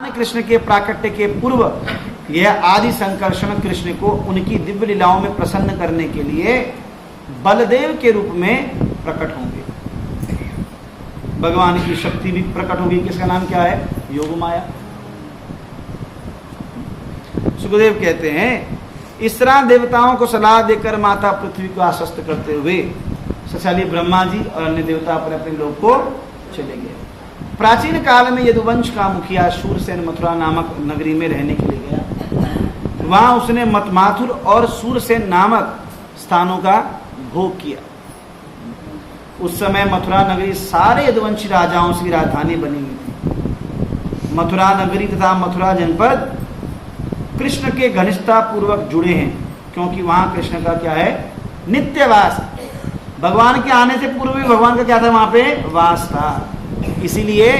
कृष्ण के प्राकट्य के पूर्व यह आदि संकर्षण कृष्ण को उनकी दिव्य लीलाओं में प्रसन्न करने के लिए बलदेव के रूप में प्रकट होंगे। भगवान की शक्ति भी प्रकट होगी। किसका नाम क्या है? योग माया। सुखदेव कहते हैं, इस तरह देवताओं को सलाह देकर माता पृथ्वी को आश्वस्त करते हुए सशाली ब्रह्मा जी और अन्य देवता अपने अपने लोक को चले गए। प्राचीन काल में यदुवंश का मुखिया शूरसेन मथुरा नामक नगरी में रहने के लिए गया। वहां उसने मतमाथुर और शूरसेन नामक स्थानों का भोग किया। उस समय मथुरा नगरी सारे यदुवंशी राजाओं की राजधानी बनी हुई थी। मथुरा नगरी तथा मथुरा जनपद कृष्ण के घनिष्ठता पूर्वक जुड़े हैं, क्योंकि वहां कृष्ण का क्या है? नित्यवास। भगवान के आने से पूर्व भी भगवान का क्या था? वहां पे वास था। इसीलिए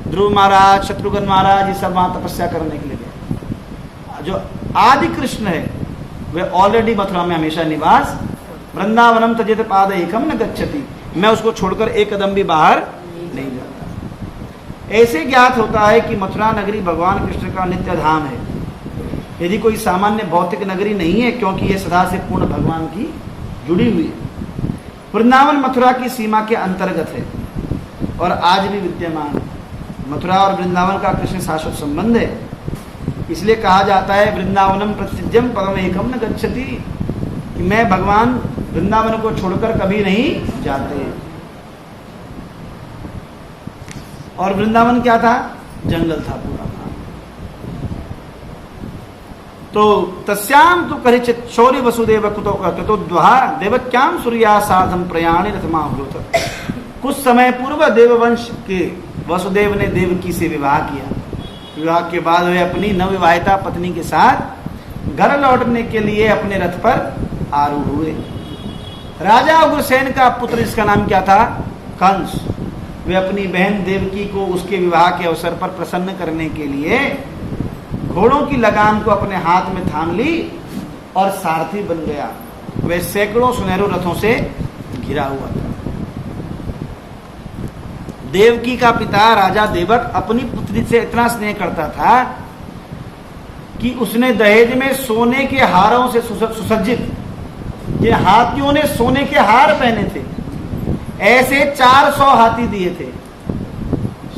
ध्रुव महाराज, शत्रुघ्न महाराज ये सब वहां तपस्या करने के लिए गए। जो आदि कृष्ण है वे ऑलरेडी मथुरा में हमेशा निवास। वृंदावनम तजेत पाद एकम न गच्छति, मैं उसको छोड़कर एक कदम भी बाहर नहीं जाता। ऐसे ज्ञात होता है कि मथुरा नगरी भगवान कृष्ण का नित्य धाम है। यदि कोई सामान्य भौतिक नगरी नहीं है, क्योंकि यह सदा से पूर्ण भगवान की जुड़ी हुई है। वृंदावन मथुरा की सीमा के अंतर्गत है और आज भी विद्यमान है। मथुरा और वृंदावन का कृष्ण शाश्वत संबंध है। इसलिए कहा जाता है वृंदावनम प्रतिज्ञम पदम एकम न गच्छति, कि मैं भगवान वृंदावन को छोड़कर कभी नहीं जाते। और वृंदावन क्या था? जंगल था पूरा। तो तस्याम तो करिचित शौर्य वसुदेव कुतो तो द्वहा देवक्याम सूर्या साधम प्रयाणे रथमाहुत। कुछ समय पूर्व देववंश के वसुदेव ने देवकी से विवाह किया। विवाह के बाद वे अपनी नवविवाहिता पत्नी के साथ घर लौटने के लिए अपने रथ पर आरूढ़ हुए। राजा उग्रसेन का पुत्र, जिसका नाम क्या था? कंस, वे अपनी बहन देवकी को उसके विवाह के अवसर पर प्रसन्न करने के लिए घोड़ों की लगाम को अपने हाथ में थाम ली और सारथी बन गया। वह सैकड़ों सुनहरों रथों से घिरा हुआ था। देवकी का पिता राजा देवक अपनी पुत्री से इतना स्नेह करता था कि उसने दहेज में सोने के हारों से सुसज्जित, ये हाथियों ने सोने के हार पहने थे, ऐसे 400 हाथी दिए थे।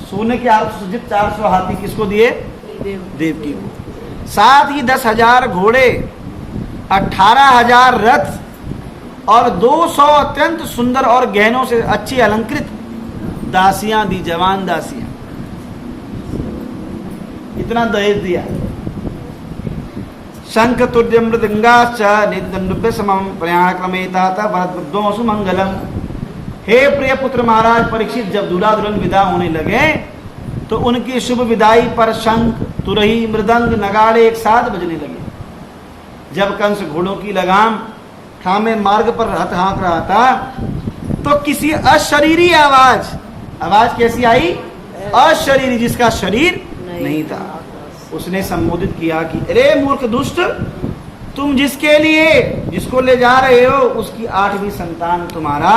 सोने के हार सुसज्जित 400 हाथी किसको दिए? देवकी को। साथ ही 10,000 घोड़े, 18,000 रथ और 200 अत्यंत सुंदर और गहनों से अच्छी अलंकृत दासियां दी, जवान दासियां। इतना दहेज दिया। शंख तुर्य मृदंगाश्च निदंडुभ्य समम प्रयाण क्रमेता वरद्वो सुमंगलम। हे प्रिय पुत्र महाराज परीक्षित, जब दूल्हा दुल्हन विदा होने लगे तो उनकी शुभ विदाई पर शंख, तुरही, मृदंग, नगाड़े एक साथ बजने लगे। जब कंस घोड़ों की लगाम थामे मार्ग पर रथ हाँक रहा था तो किसी अशरीरी आवाज कैसी आई? अशरीरी, जिसका शरीर नहीं था। उसने संबोधित किया कि अरे मूर्ख दुष्ट, तुम जिसको ले जा रहे हो उसकी 8वीं संतान तुम्हारा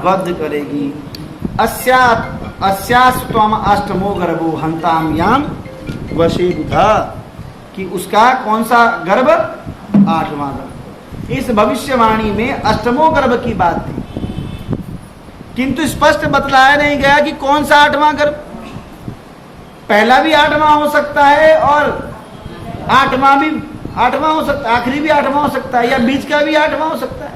वध करेगी। अस्यास्त्वम अष्टमो गर्भो हंताम याम वशे बुधा, कि उसका कौन सा गर्भ? 8वां गर्भ। इस भविष्यवाणी में अष्टमो गर्भ की बात थी, किंतु स्पष्ट बतलाया नहीं गया कि कौन सा 8वां गर्भ। पहला भी 8वां हो सकता है और 8वां भी 8वां हो सकता है, आखिरी भी 8वां हो सकता है, या बीच का भी 8वां हो सकता है।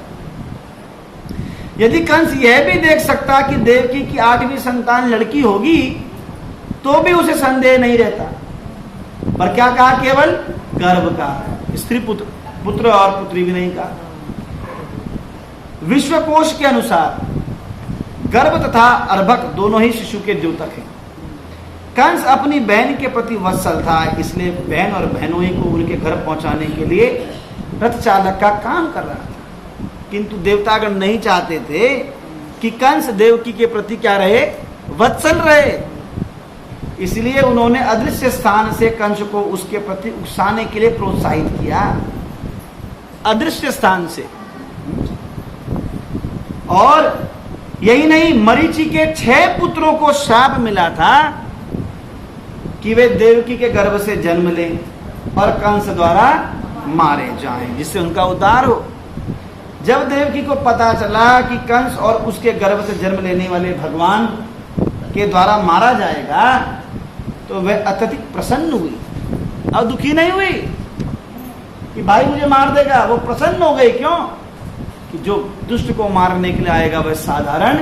यदि कंस यह भी देख सकता कि देवकी की 8वीं संतान लड़की होगी तो भी उसे संदेह नहीं रहता। पर क्या कहा? केवल गर्भ का, स्त्री पुत्र और पुत्री भी नहीं कहा। विश्वकोश के अनुसार गर्भ तथा अर्भक दोनों ही शिशु के द्योतक हैं। कंस अपनी बहन के प्रति वत्सल था, इसलिए बहन और बहनोई को उनके घर पहुंचाने के लिए रथ चालक का काम कर रहा था। किंतु देवतागण नहीं चाहते थे कि कंस देवकी के प्रति क्या रहे? वत्सल रहे। इसलिए उन्होंने अदृश्य स्थान से कंस को उसके प्रति उकसाने के लिए प्रोत्साहित किया। अदृश्य स्थान से। और यही नहीं, मरीचि के 6 पुत्रों को श्राप मिला था कि वे देवकी के गर्भ से जन्म लें और कंस द्वारा मारे जाएं, जिससे उनका उद्धार हो। जब देवकी को पता चला कि कंस और उसके गर्भ से जन्म लेने वाले भगवान के द्वारा मारा जाएगा, तो वह अत्यधिक प्रसन्न हुई और दुखी नहीं हुई कि भाई मुझे मार देगा। वो प्रसन्न हो गई। क्यों? कि जो दुष्ट को मारने के लिए आएगा वह साधारण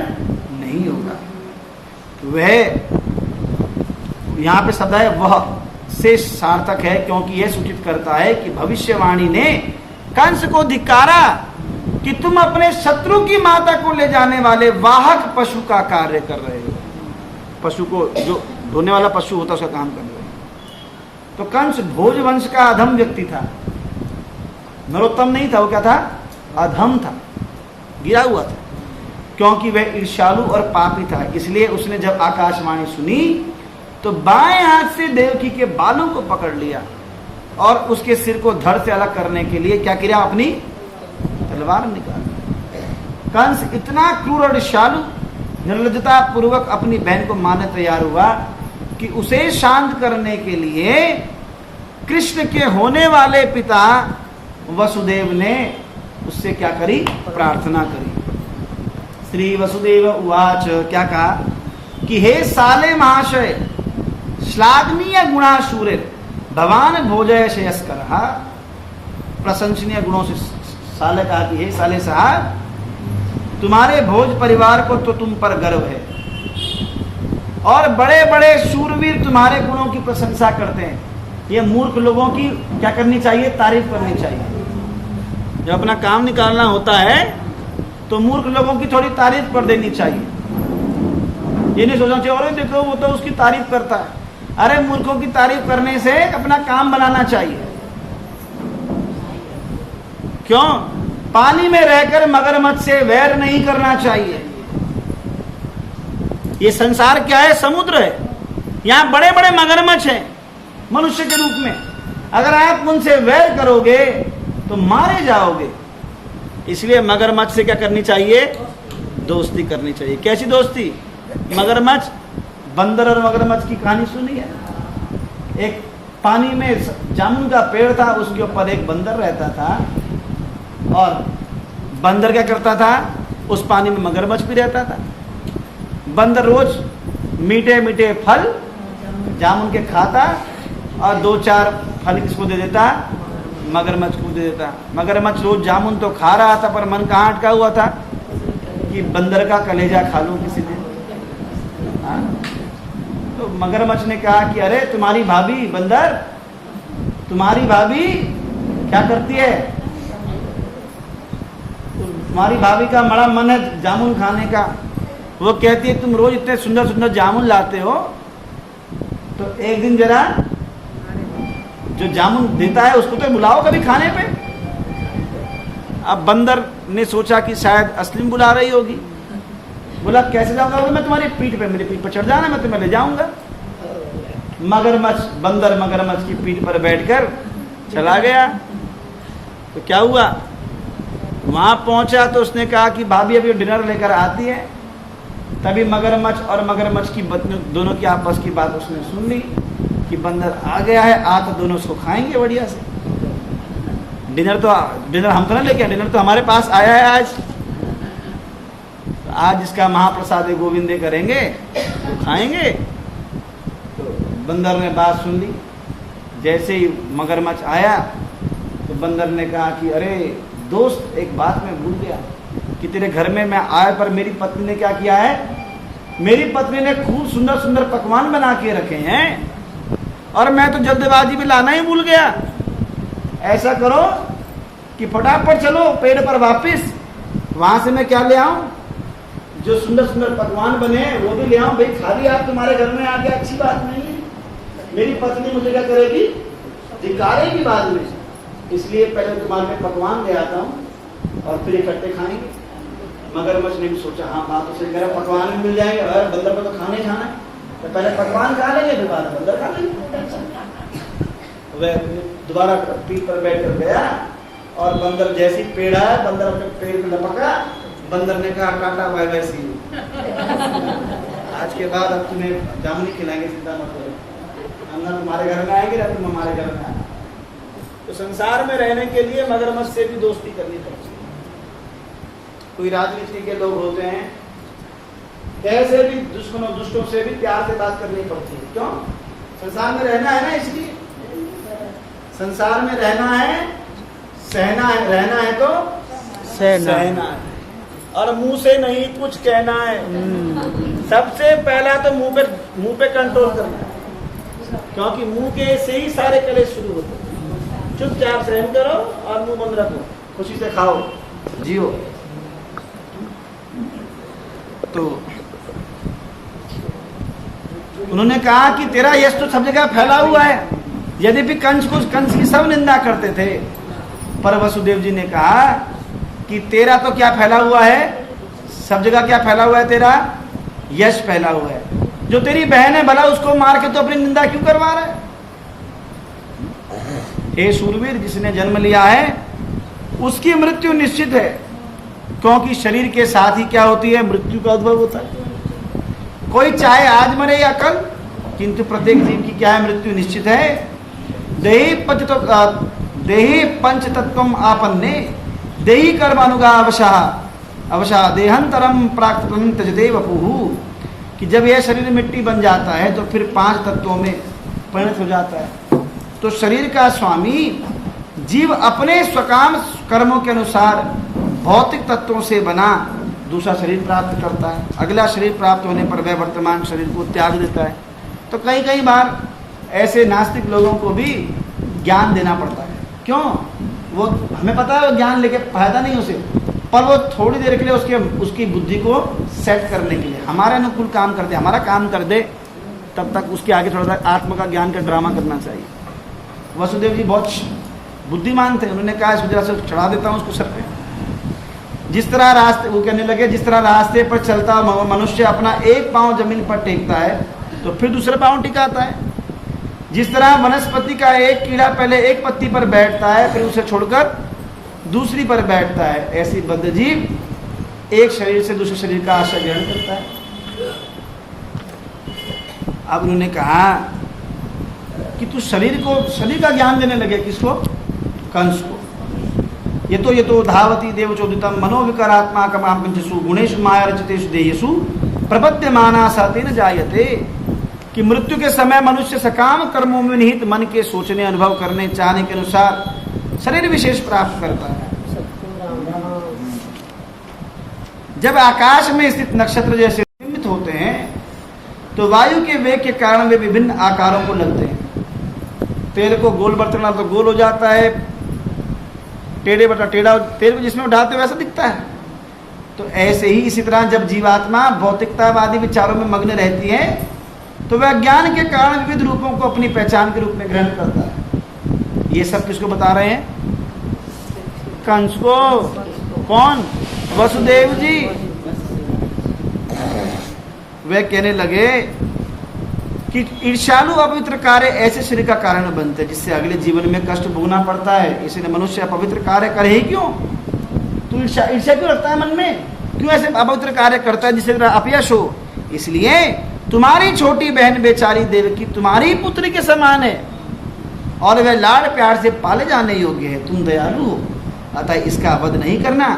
नहीं होगा। वह यहां पे शब्द है वह से सार्थक है, क्योंकि यह सूचित करता है कि भविष्यवाणी ने कंस को धिक्कारा कि तुम अपने शत्रु की माता को ले जाने वाले वाहक पशु का कार्य कर रहे हो। पशु को, जो ढोने वाला पशु होता उसका काम कर रहे हो। तो कंस भोज वंश का अधम व्यक्ति था, नरोत्तम नहीं था। वो क्या था? अधम था, गिरा हुआ था, क्योंकि वह ईर्ष्यालु और पापी था। इसलिए उसने जब आकाशवाणी सुनी तो बाएं हाथ से देवकी के बालों को पकड़ लिया और उसके सिर को धड़ से अलग करने के लिए क्या किया? अपनी तलवार निकाली। कंस इतना क्रूर और ईर्ष्यालु, निर्लज्जता पूर्वक अपनी बहन को मारने तैयार हुआ कि उसे शांत करने के लिए कृष्ण के होने वाले पिता वसुदेव ने उससे क्या करी? प्रार्थना करी। श्री वसुदेव उवाच, क्या कहा कि हे साले महाशय, श्लाघनीय गुणाशूरे भवान भोजय श्रेयस्कर। प्रशंसनीय गुणों से साले कहा कि हे साले साहब, तुम्हारे भोज परिवार को तो तुम पर गर्व है और बड़े बड़े शूरवीर तुम्हारे गुणों की प्रशंसा करते हैं। ये मूर्ख लोगों की क्या करनी चाहिए? तारीफ करनी चाहिए। जब अपना काम निकालना होता है तो मूर्ख लोगों की थोड़ी तारीफ कर देनी चाहिए। ये नहीं सोचना चाहिए अरे देखो वो तो उसकी तारीफ करता है। अरे मूर्खों की तारीफ करने से अपना काम बनाना चाहिए। क्यों? पानी में रहकर मगरमच्छ से वैर नहीं करना चाहिए। ये संसार क्या है? समुद्र है। यहाँ बड़े बड़े मगरमच्छ हैं मनुष्य के रूप में। अगर आप उनसे वैर करोगे तो मारे जाओगे। इसलिए मगरमच्छ से क्या करनी चाहिए? दोस्ती करनी चाहिए। कैसी दोस्ती? मगरमच्छ, बंदर और मगरमच्छ की कहानी सुनी है। एक पानी में जामुन का पेड़ था, उसके ऊपर एक बंदर रहता था और बंदर क्या करता था? उस पानी में मगरमच्छ भी रहता था। बंदर रोज मीठे मीठे फल जामुन के खाता और 2-4 फल किसको दे देता? मगरमच्छ को दे देता। मगरमच्छ रोज जामुन तो खा रहा था, पर मन कहाँ अटका हुआ था कि बंदर का कलेजा खा लूं किसी दिन। तो मगरमच्छ ने कहा कि अरे तुम्हारी भाभी बंदर, तुम्हारी भाभी क्या करती है? तुम्हारी भाभी का बड़ा मन है जामुन खाने का। वो कहती है तुम रोज इतने सुंदर सुंदर जामुन लाते हो, तो एक दिन जरा जो जामुन देता है उसको तो बुलाओ कभी खाने पे। अब बंदर ने सोचा कि शायद असली में बुला रही होगी। बोला कैसे जाऊंगा? मैं तुम्हारी पीठ पे, मेरी पीठ पर चढ़ जाना, मैं तुम्हें ले जाऊंगा। मगरमच्छ, बंदर मगरमच्छ की पीठ पर बैठकर चला गया। तो क्या हुआ? वहां पहुंचा तो उसने कहा कि भाभी अभी डिनर लेकर आती है। तभी मगरमच्छ और मगरमच्छ की दोनों की आपस की बात उसने सुन ली कि बंदर आ गया है, आ तो दोनों उसको खाएंगे बढ़िया से। डिनर हम तो ना लेके, डिनर तो हमारे पास आया है आज। तो आज इसका महाप्रसाद गोविंदे करेंगे तो खाएंगे। तो बंदर ने बात सुन ली। जैसे ही मगरमच्छ आया तो बंदर ने कहा कि अरे दोस्त, एक बात मैं भूल गया कि तेरे घर में मैं आया, पर मेरी पत्नी ने क्या किया है? मेरी पत्नी ने खूब सुंदर सुंदर पकवान बना के रखे हैं और मैं तो जल्दबाजी में लाना ही भूल गया। ऐसा करो कि फटाफट चलो पेड़ पर वापस, वहां से मैं क्या ले आऊं? जो सुंदर सुंदर पकवान बने वो भी ले आऊं। भाई खाली आप तुम्हारे घर में आके अच्छी बात नहीं है। मेरी पत्नी मुझे क्या करेगी? धिक्कारेगी बाद में। इसलिए पहले तुम्हारे में पकवान ले आता हूँ और फिर इकट्ठे खाएंगे। मगरमच्छ ने भी सोचा हाँ बात तो सही कह रहा, पकवान भी मिल जाएंगे और बंदर को तो खाने खाना है, तो पहले पकवान खा लेंगे फिर बाद में बंदर खा लेंगे। वह दोबारा पीठ पर बैठ कर गया और बंदर जैसी पेड़ आया, बंदर अपने पेड़ में लपका। बंदर ने कहा tata bye bye see you, आज के बाद अब तुम्हें जामुन खिलाएंगे, चिंता मत करो। ना तुम्हारे घर में आएंगे ना तुम हमारे घर में आना। तो संसार में रहने के लिए मगरमच्छ से भी दोस्ती करनी पड़ती है। कोई राजनीति के लोग होते हैं, कैसे भी दुष्टों से भी प्यार से बात करनी पड़ती है। क्यों? संसार में रहना है ना, इसलिए संसार में रहना है, सहना है, रहना है तो सहना है, और मुंह से नहीं कुछ कहना है। सबसे पहला तो मुंह पे कंट्रोल करना है, क्योंकि मुंह के से ही सारे कलेश शुरू होते हैं। चुपचाप सहन करो और मुंह बंद रखो, खुशी से खाओ, जियो। तो उन्होंने कहा कि तेरा यश तो सब जगह फैला हुआ है। यद्यपि कंस की सब निंदा करते थे, पर वसुदेव जी ने कहा कि तेरा तो क्या फैला हुआ है, सब जगह क्या फैला हुआ है, तेरा यश फैला हुआ है। जो तेरी बहन है भला उसको मार के तो अपनी निंदा क्यों करवा रहा है? हे शूरवीर, जिसने जन्म लिया है उसकी मृत्यु निश्चित है, क्योंकि शरीर के साथ ही क्या होती है, मृत्यु का उद्भव होता है। कोई चाहे आज मरे या कल, किंतु प्रत्येक जीव की क्या है, मृत्यु निश्चित है। देहि पंच तत्वम आपन्ने देहि कर्मानुगा अवशा देहांतरम प्राक्तम त्यजते वपुः, कि जब यह शरीर मिट्टी बन जाता है तो फिर 5 तत्वों में परिणत हो जाता है। तो शरीर का स्वामी जीव अपने स्वकाम कर्मों के अनुसार भौतिक तत्वों से बना दूसरा शरीर प्राप्त करता है। अगला शरीर प्राप्त होने पर वह वर्तमान शरीर को त्याग देता है। तो कई बार ऐसे नास्तिक लोगों को भी ज्ञान देना पड़ता है। क्यों? वो हमें पता है वो ज्ञान लेके फायदा नहीं उसे, पर वो थोड़ी देर के लिए उसकी बुद्धि को सेट करने के लिए हमारे अनुकूल काम कर दे, हमारा काम कर दे, तब तक उसके आगे थोड़ा सा आत्म का ज्ञान का ड्रामा करना चाहिए। वसुदेव जी बहुत बुद्धिमान थे। उन्होंने कहा इस वजह से चढ़ा देता हूँ उसको सर पे। जिस तरह रास्ते, वो कहने लगे, जिस तरह रास्ते पर चलता मनुष्य अपना एक पाँव जमीन पर टेकता है तो फिर दूसरा पाँव टिकाता है, जिस तरह वनस्पति का एक कीड़ा पहले एक पत्ती पर बैठता है फिर उसे छोड़कर दूसरी पर बैठता है, ऐसी बद्ध जीव एक शरीर से दूसरे शरीर का आश्रय ग्रहण करता है। अब उन्होंने कहा कि तू शरीर का ज्ञान देने लगे, किसको? कंस को। ये तो धावती देवचोदितम मनोविकारात्माकमापंचसु गुणेषु माया रचितेषु देहेषु प्रपद्यमाना सा तेन जायते, कि मृत्यु के समय मनुष्य सकाम कर्मों में निहित मन के सोचने, अनुभव करने, चाहने के अनुसार शरीर विशेष प्राप्त करता है। जब आकाश में स्थित नक्षत्र जैसे निर्मित होते हैं तो वायु के वेग के कारण वे विभिन्न आकारों को लगते हैं। तेल को गोल बर्तन डालो तो गोल हो जाता है, टेढ़े बटा टेढ़ा, तेल को जिसमें उठाते वैसा दिखता है। तो ऐसे ही इसी तरह जब जीवात्मा भौतिकतावादी विचारों में मग्न रहती है तो वह ज्ञान के कारण विविध रूपों को अपनी पहचान के रूप में ग्रहण करता है। ये सब किसको बता रहे हैं? कंस को। कौन? वसुदेव जी। वे कहने लगे कि ईर्ष्यालु अपवित्र कार्य ऐसे शरीर का कारण बनते हैं जिससे अगले जीवन में कष्ट भोगना पड़ता है। इसलिए मनुष्य अपवित्र कार्य करे ही क्यों? तू ईर्ष्या क्यों रखता है मन में? क्यों ऐसे अपवित्र कार्य करता है जिससे तेरा अपयश हो? इसलिए तुम्हारी छोटी बहन बेचारी देवकी तुम्हारी पुत्री के समान है और वह लाड़ प्यार से पाले जाने योग्य है। तुम दयालु हो, अतः इसका वध नहीं करना।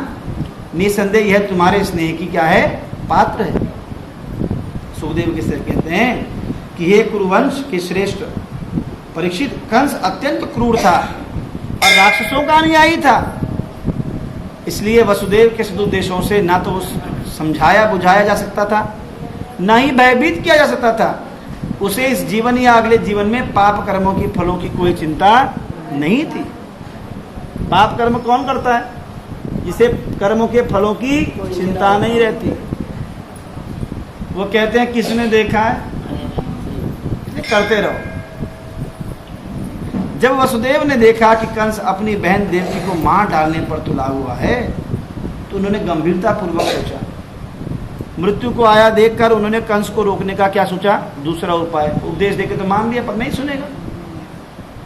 निसंदेह यह तुम्हारे स्नेह की क्या है? पात्र है। सुखदेव के सिर कहते हैं कि हे कुरुवंश के श्रेष्ठ परीक्षित, कंस अत्यंत क्रूर था और राक्षसों का अनुयायी था। इसलिए वसुदेव के सदुद्देशों से ना तो समझाया बुझाया जा सकता था, न ही भयभीत किया जा सकता था। उसे इस जीवन या अगले जीवन में पाप कर्मों की फलों की कोई चिंता नहीं थी। पाप कर्म कौन करता है? जिसे कर्मों के फलों की चिंता नहीं रहती। वो कहते हैं किसने देखा है, करते रहो। जब वसुदेव ने देखा कि कंस अपनी बहन देवकी को मार डालने पर तुला हुआ है तो उन्होंने गंभीरता पूर्वक सोचा। मृत्यु को आया देखकर उन्होंने कंस को रोकने का क्या सोचा? दूसरा उपाय। उपदेश देके तो मान लिया पर नहीं सुनेगा।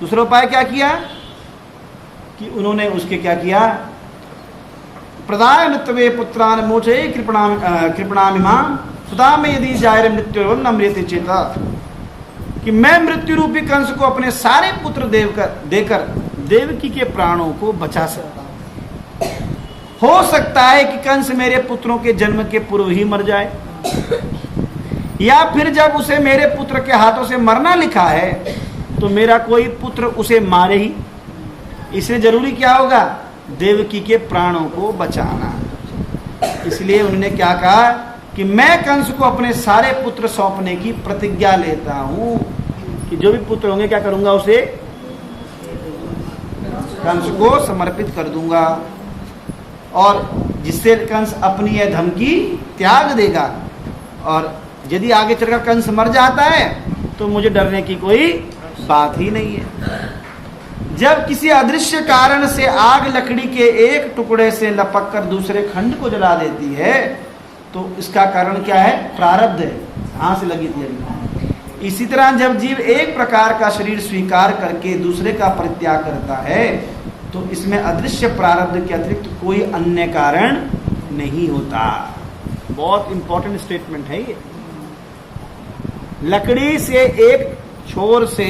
दूसरा उपाय क्या किया कि उन्होंने उसके क्या किया? प्रदाय नृत्वे पुत्रान मोचे कृपणामिमां सुधा में यदि जायर मृत्यु नम्रियते चेता, कि मैं मृत्यु रूपी कंस को अपने सारे पुत्र देकर देवकी के प्राणों को बचा सकता हूं। हो सकता है कि कंस मेरे पुत्रों के जन्म के पूर्व ही मर जाए, या फिर जब उसे मेरे पुत्र के हाथों से मरना लिखा है तो मेरा कोई पुत्र उसे मारे ही। इसलिए जरूरी क्या होगा? देवकी के प्राणों को बचाना। इसलिए उन्होंने क्या कहा कि मैं कंस को अपने सारे पुत्र सौंपने की प्रतिज्ञा लेता हूं कि जो भी पुत्र होंगे क्या करूंगा, उसे कंस को समर्पित कर दूंगा, और जिससे कंस अपनी यह धमकी त्याग देगा। और यदि आगे चलकर कंस मर जाता है तो मुझे डरने की कोई बात ही नहीं है। जब किसी अदृश्य कारण से आग लकड़ी के एक टुकड़े से लपक कर दूसरे खंड को जला देती है तो इसका कारण क्या है? प्रारब्ध है, हाथ से लगी थी अभी। इसी तरह जब जीव एक प्रकार का शरीर स्वीकार करके दूसरे का परित्याग करता है तो इसमें अदृश्य प्रारब्ध के अतिरिक्त कोई अन्य कारण नहीं होता। बहुत इंपॉर्टेंट स्टेटमेंट है ये। लकड़ी से एक छोर से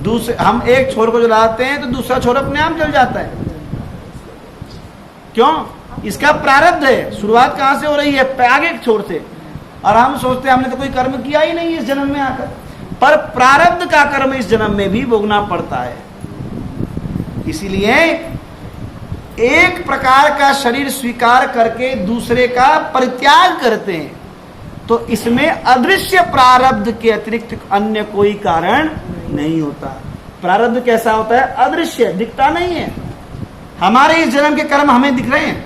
दूसरे, हम एक छोर को जलाते हैं तो दूसरा छोर अपने आप जल जाता है। क्यों? इसका प्रारब्ध है। शुरुआत कहां से हो रही है? आगे एक छोर से। और हम सोचते हैं हमने तो कोई कर्म किया ही नहीं इस जन्म में आकर, पर प्रारब्ध का कर्म इस जन्म में भी भोगना पड़ता है। इसीलिए एक प्रकार का शरीर स्वीकार करके दूसरे का परित्याग करते हैं तो इसमें अदृश्य प्रारब्ध के अतिरिक्त अन्य कोई कारण नहीं होता। प्रारब्ध कैसा होता है? अदृश्य, दिखता नहीं है। हमारे इस जन्म के कर्म हमें दिख रहे हैं।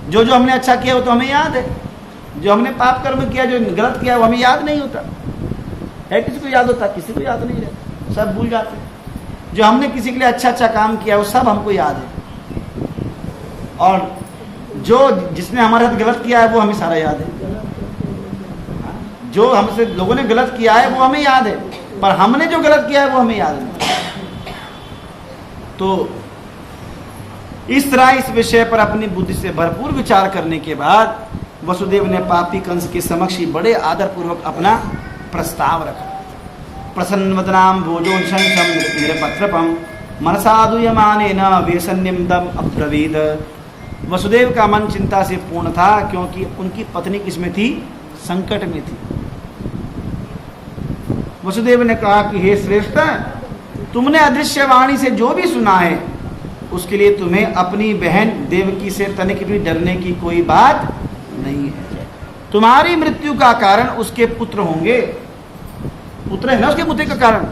जो जो हमने अच्छा किया वो तो हमें याद है, जो हमने पाप कर्म किया, जो गलत किया वो हमें याद नहीं होता है। किसी को याद होता? किसी को याद नहीं रहता, सब भूल जाते हैं। जो हमने किसी के लिए अच्छा अच्छा काम किया वो सब हमको याद है, और जो जिसने हमारे साथ गलत किया है वो हमें सारा याद है। जो हमसे लोगों ने गलत किया है वो हमें याद है, पर हमने जो गलत किया है वो हमें याद नहीं। तो इस तरह इस विषय पर अपनी बुद्धि से भरपूर विचार करने के बाद वसुदेव ने पापी कंस के समक्ष ही बड़े आदर पूर्वक अपना प्रस्ताव रखा। प्रसन्नवदनाम भोजोंशंसम निरपत्रपम मनसादुयमानेन वेसन्निमदम अब्रवीद। वसुदेव का मन चिंता से पूर्ण था क्योंकि उनकी पत्नी किसमें थी? संकट में थी। वसुदेव ने कहा कि हे श्रेष्ठ, तुमने अदृश्य वाणी से जो भी सुना है उसके लिए तुम्हें अपनी बहन देवकी से तनिक भी डरने की कोई बात नहीं है। तुम्हारी मृत्यु का कारण उसके पुत्र होंगे, पुत्र है ना उसके पुत्र का कारण।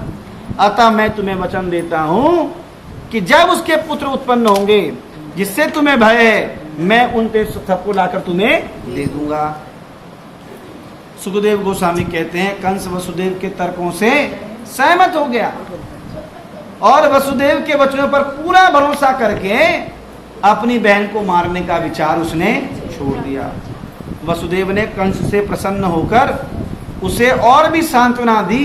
अतः मैं तुम्हें वचन देता हूं कि जब उसके पुत्र उत्पन्न होंगे जिससे तुम्हें भय है, मैं उनके सबको लाकर तुम्हें दे दूंगा। सुखदेव गोस्वामी कहते हैं कंस वसुदेव के तर्कों से सहमत हो गया और वसुदेव के वचनों पर पूरा भरोसा करके अपनी बहन को मारने का विचार उसने छोड़ दिया। वसुदेव ने कंस से प्रसन्न होकर उसे और भी सांत्वना दी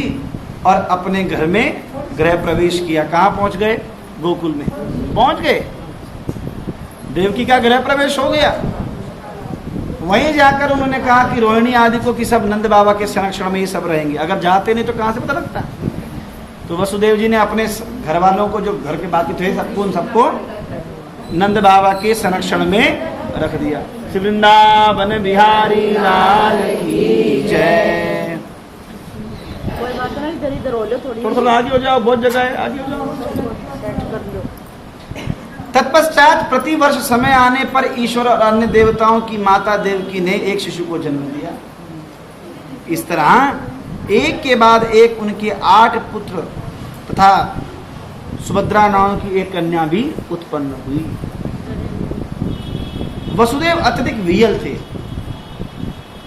और अपने घर में गृह प्रवेश किया। कहाँ पहुंच गए? गोकुल में पहुंच गए। देवकी का गृह प्रवेश हो गया। वहीं जाकर उन्होंने कहा कि रोहिणी आदि को कि सब नंद बाबा के संरक्षण में ही सब रहेंगे। अगर जाते नहीं तो कहाँ से पता लगता? तो वसुदेव जी ने अपने घर वालों को, जो घर के बाकी थे, सबको नंद बाबा के संरक्षण में रख दिया। श्री वृंदावन बिहारी लाल की जय। थोड़ा आगे हो जाओ, बहुत जगह है, आगे हो जाओ। तत्पश्चात प्रतिवर्ष समय आने पर ईश्वर और अन्य देवताओं की माता देवकी ने एक शिशु को जन्म दिया। इस तरह एक के बाद एक उनके 8 पुत्र तथा सुभद्रा नाम की एक कन्या भी उत्पन्न हुई। वसुदेव अत्यधिक वियल थे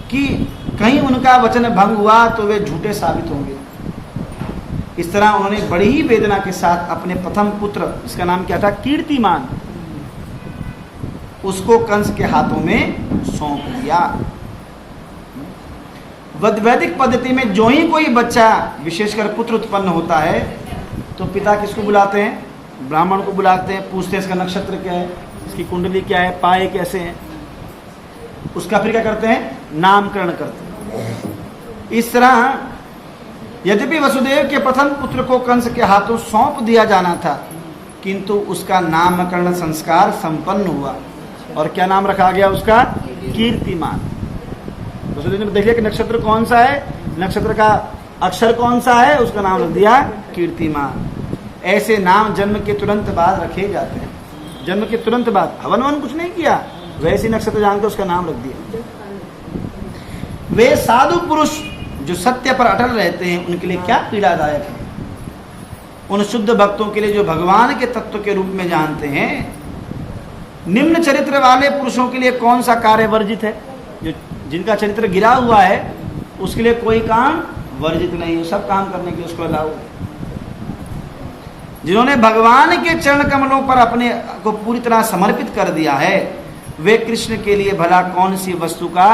कि कहीं उनका वचन भंग हुआ तो वे झूठे साबित होंगे। इस तरह उन्होंने बड़ी ही वेदना के साथ अपने प्रथम पुत्र, इसका नाम क्या था? कीर्तिमान, उसको कंस के हाथों में सौंप दिया। वैदिक पद्धति में जो ही कोई बच्चा, विशेषकर पुत्र उत्पन्न होता है तो पिता किसको बुलाते हैं? ब्राह्मण को बुलाते हैं, पूछते हैं इसका नक्षत्र क्या है, इसकी कुंडली क्या है, पाए कैसे हैं, उसका फिर क्या करते हैं? नामकरण करते हैं। इस तरह यद्यपि वसुदेव के प्रथम पुत्र को कंस के हाथों सौंप दिया जाना था, किंतु उसका नामकरण संस्कार संपन्न हुआ। और क्या नाम रखा गया उसका? कीर्तिमान। वसुदेव ने देख लिया कि नक्षत्र कौन सा है, नक्षत्र का अक्षर कौन सा है, उसका नाम रख दिया कीर्तिमान। ऐसे नाम जन्म के तुरंत बाद रखे जाते हैं। जन्म के तुरंत बाद हवन वन कुछ नहीं किया, वैसे नक्षत्र जानकर उसका नाम रख दिया। वे साधु पुरुष जो सत्य पर अटल रहते हैं, उनके लिए क्या पीड़ादायक है। उन शुद्ध भक्तों के लिए जो भगवान के तत्व के रूप में जानते हैं। निम्न चरित्र वाले पुरुषों के लिए कौन सा कार्य वर्जित है? जो जिनका चरित्र गिरा हुआ है उसके लिए कोई काम वर्जित नहीं है, सब काम करने के उसको अलाउ है। जिन्होंने भगवान के चरण कमलों पर अपने को पूरी तरह समर्पित कर दिया है, वे कृष्ण के लिए भला कौन सी वस्तु का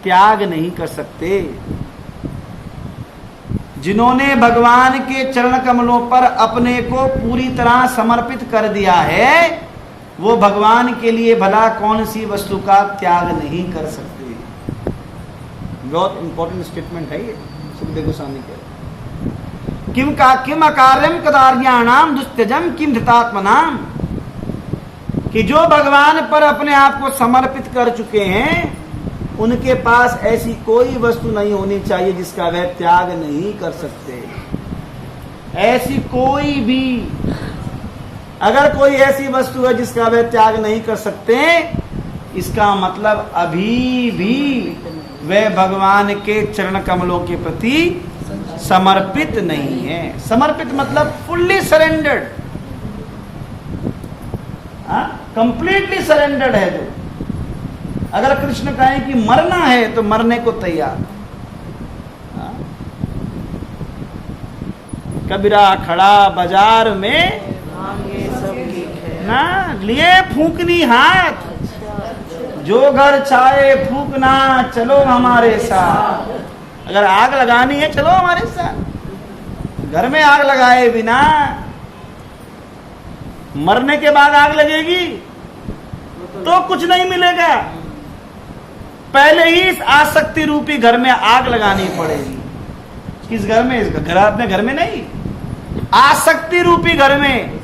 त्याग नहीं कर सकते। जिन्होंने भगवान के चरण कमलों पर अपने को पूरी तरह समर्पित कर दिया है, वो भगवान के लिए भला कौन सी वस्तु का त्याग नहीं कर सकते। बहुत इंपॉर्टेंट स्टेटमेंट है ये सुखदेव गोस्वामी के। किम अकार्यम कदार्याणाम दुस्त्यजम किम धृतात्मनाम, कि जो भगवान पर अपने आप को समर्पित कर चुके हैं, उनके पास ऐसी कोई वस्तु नहीं होनी चाहिए जिसका वह त्याग नहीं कर सकते। ऐसी कोई भी, अगर कोई ऐसी वस्तु है जिसका वह त्याग नहीं कर सकते, इसका मतलब अभी भी वह भगवान के चरण कमलों के प्रति समर्पित नहीं है। समर्पित मतलब फुल्ली सरेंडर्ड, कंप्लीटली सरेंडर्ड है। जो अगर कृष्ण कहें कि मरना है तो मरने को तैयार। कबीरा खड़ा बाजार में ना लिए फूकनी हाथ, जो घर चाहे फूकना चलो हमारे साथ। अगर आग लगानी है चलो हमारे साथ। घर में आग लगाए बिना मरने के बाद आग लगेगी तो कुछ नहीं मिलेगा। पहले ही इस आसक्ति रूपी घर में आग लगानी पड़ेगी। किस घर में? इस घर, अपने घर में नहीं, आसक्ति रूपी घर में,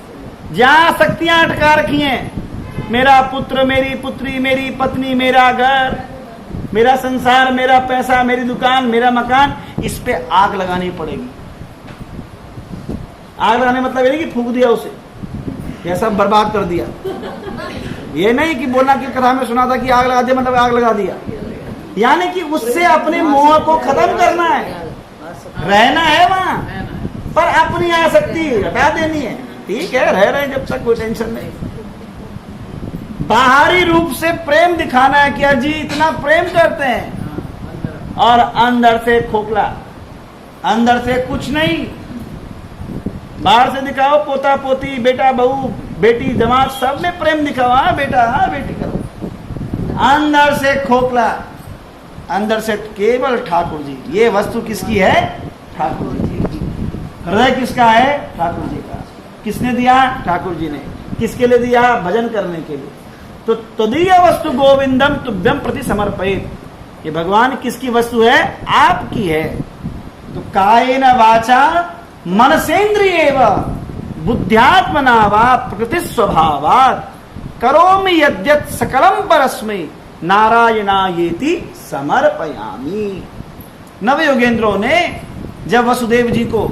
जहां आसक्तियां अटका रखी हैं। मेरा पुत्र, मेरी पुत्री, मेरी पत्नी, मेरा घर, मेरा संसार, मेरा पैसा, मेरी दुकान, मेरा मकान, इस पे आग लगानी पड़ेगी। आग लगाने मतलब ये कि फूंक दिया उसे, यह सब बर्बाद कर दिया। ये नहीं कि बोलना कि कथा में सुना था कि आग लगा दिया मतलब आग लगा दिया, यानी कि उससे अपने मोह को खत्म करना है। रहना है वहां, पर अपनी आसक्ति हटा देनी है। ठीक है, रह रहे जब तक कोई टेंशन नहीं। बाहरी रूप से प्रेम दिखाना है कि अजी इतना प्रेम करते हैं, और अंदर से खोखला, अंदर से कुछ नहीं। बाहर से दिखाओ पोता पोती, बेटा बहू, बेटी जमात, सब में प्रेम दिखाओ, हाँ बेटा हाँ बेटी करो। अंदर से खोखला, अंदर से केवल ठाकुर जी। ये वस्तु किसकी है? ठाकुर जी की। हृदय किसका है? ठाकुर जी का। किसने दिया? ठाकुर जी ने। किसके लिए दिया? भजन करने के लिए। तो तदीय वस्तु गोविंदम तुभ्यम प्रति समर्पित। ये भगवान किसकी वस्तु है? आपकी है। तो कायेन वाचा मनसेन्द्रियेव बुद्ध्यात्मना वा प्रकृति स्वभावात् करोमि यद्यत् सकलम परस्मै नारायणायेति समर्पयामि। नव योगेंद्रों ने जब वसुदेव जी को